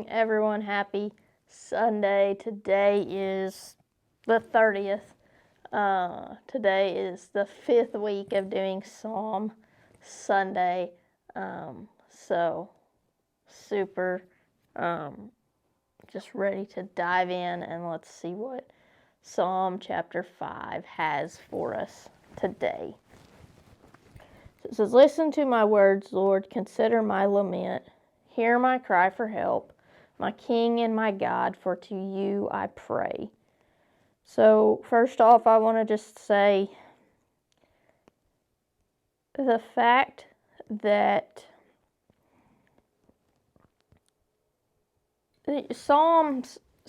morning, everyone. Happy Sunday. Today is the 30th. Today is the 5th week of doing Psalm Sunday. So super just ready to dive in, and let's see what Psalm chapter 5 has for us today. So it says, "Listen to my words, Lord. Consider my lament. Hear my cry for help, my King and my God, for to you I pray." So first off, I want to just say the fact that Psalm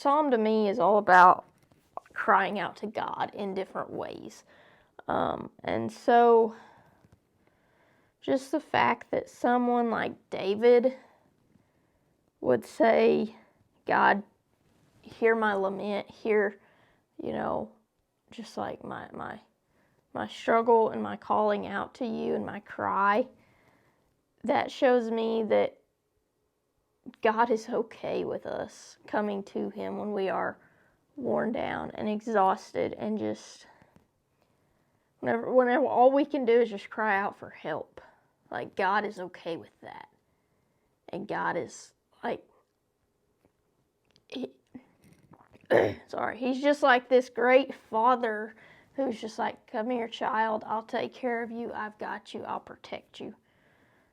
to me is all about crying out to God in different ways. And so just the fact that someone like David would say, God, hear my lament, hear, just like my struggle and my calling out to you and my cry, that shows me that God is okay with us coming to him when we are worn down and exhausted, and just whenever all we can do is just cry out for help. Like, God is okay with that. And God is like, he's just like this great father who's just like, come here, child, I'll take care of you, I've got you, I'll protect you.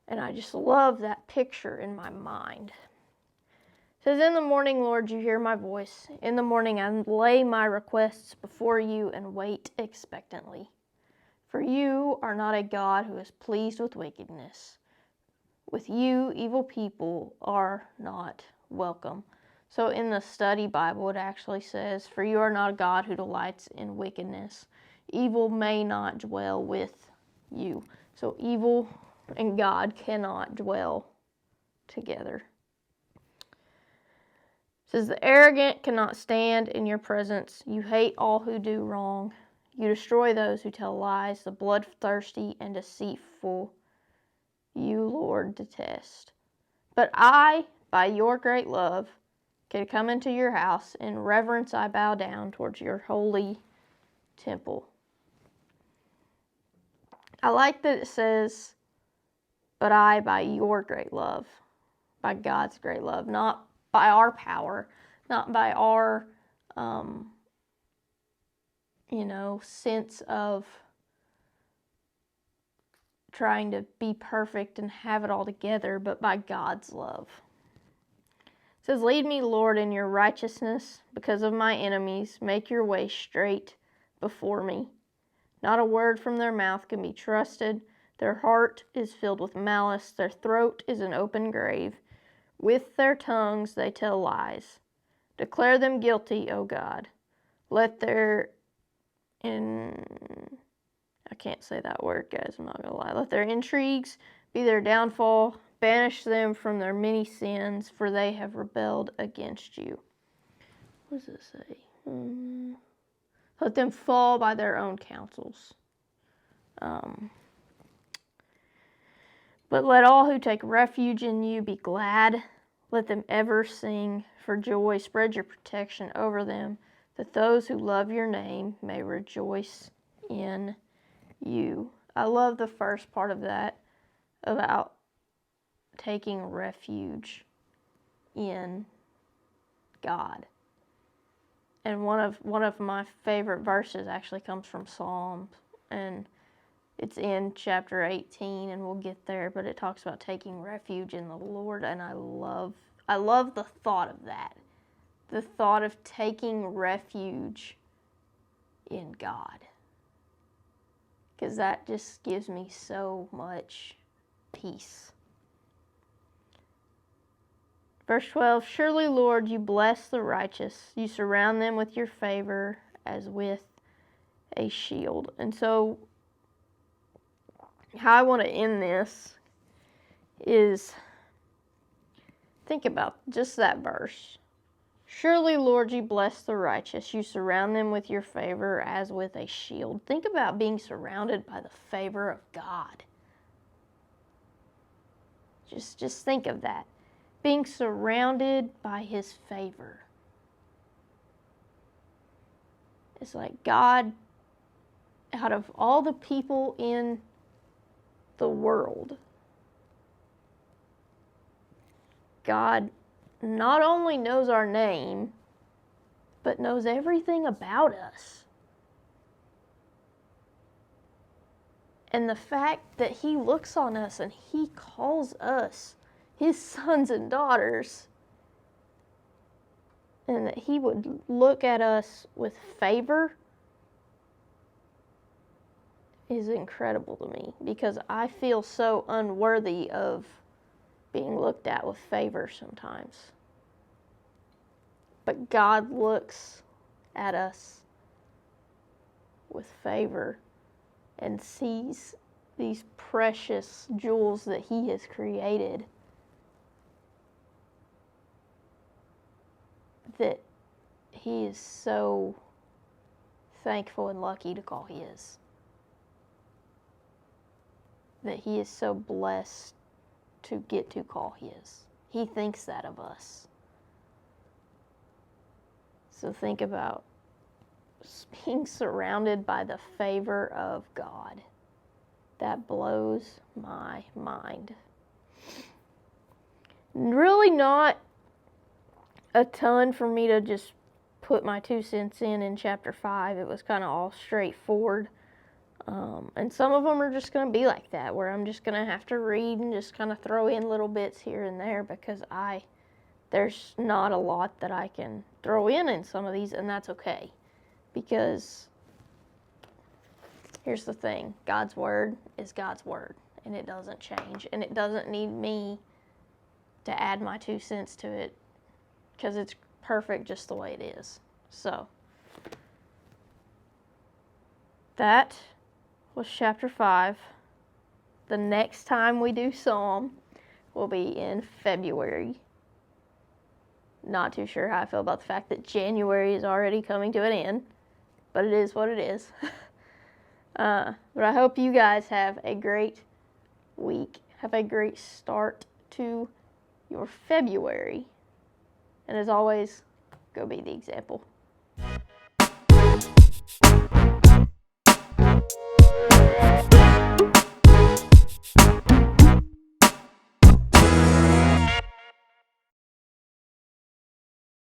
And I just love that picture in my mind. It says, "In the morning, Lord, you hear my voice. In the morning I lay my requests before you and wait expectantly. For you are not a God who is pleased with wickedness. With you, evil people are not welcome." So in the study Bible, it actually says, "For you are not a God who delights in wickedness. Evil may not dwell with you." So evil and God cannot dwell together. It says, "The arrogant cannot stand in your presence. You hate all who do wrong. You destroy those who tell lies, the bloodthirsty and deceitful. You, Lord, detest. But I, by your great love, can come into your house. In reverence I bow down towards your holy temple." I like that it says, but I, by your great love, by God's great love, not by our power, not by our, sense of trying to be perfect and have it all together, but by God's love. It says, "Lead me, Lord, in your righteousness because of my enemies. Make your way straight before me. Not a word from their mouth can be trusted. Their heart is filled with malice. Their throat is an open grave. With their tongues they tell lies. Declare them guilty, O God. Let their I can't say that word, guys, I'm not going to lie. Let their intrigues be their downfall. Banish them from their many sins, for they have rebelled against you." What does it say? Let them fall by their own counsels. But let all who take refuge in you be glad. Let them ever sing for joy. Spread your protection over them, that those who love your name may rejoice in you. I love the first part of that about taking refuge in God. And one of my favorite verses actually comes from Psalms, and it's in chapter 18, and we'll get there, but it talks about taking refuge in the Lord, and I love the thought of that. The thought of taking refuge in God. Because that just gives me so much peace. Verse 12, "Surely, Lord, you bless the righteous. You surround them with your favor as with a shield." And so, how I want to end this is think about just that verse. "Surely, Lord, you bless the righteous. You surround them with your favor as with a shield." Think about being surrounded by the favor of God. Just think of that. being surrounded by his favor. It's like God, out of all the people in the world, God not only knows our name, but knows everything about us. And the fact that he looks on us and he calls us his sons and daughters, and that he would look at us with favor, is incredible to me, because I feel so unworthy of being looked at with favor sometimes. But God looks at us with favor and sees these precious jewels that he has created, that he is so thankful and lucky to call his. That he is so blessed to get to call his. He thinks that of us. So think about being surrounded by the favor of God. That blows my mind. Really not a ton for me to just put my 2 cents in chapter 5. It was kind of all straightforward. And some of them are just going to be like that, where I'm just going to have to read and just kind of throw in little bits here and there, because there's not a lot that I can throw in some of these, and that's okay. Because here's the thing, God's word is God's word, and it doesn't change, and it doesn't need me to add my 2 cents to it, because it's perfect just the way it is. So that was chapter 5. The next time we do Psalm will be in February. Not too sure how I feel about the fact that January is already coming to an end, but it is what it is. But I hope you guys have a great week. Have a great start to your February. And as always, go be the example.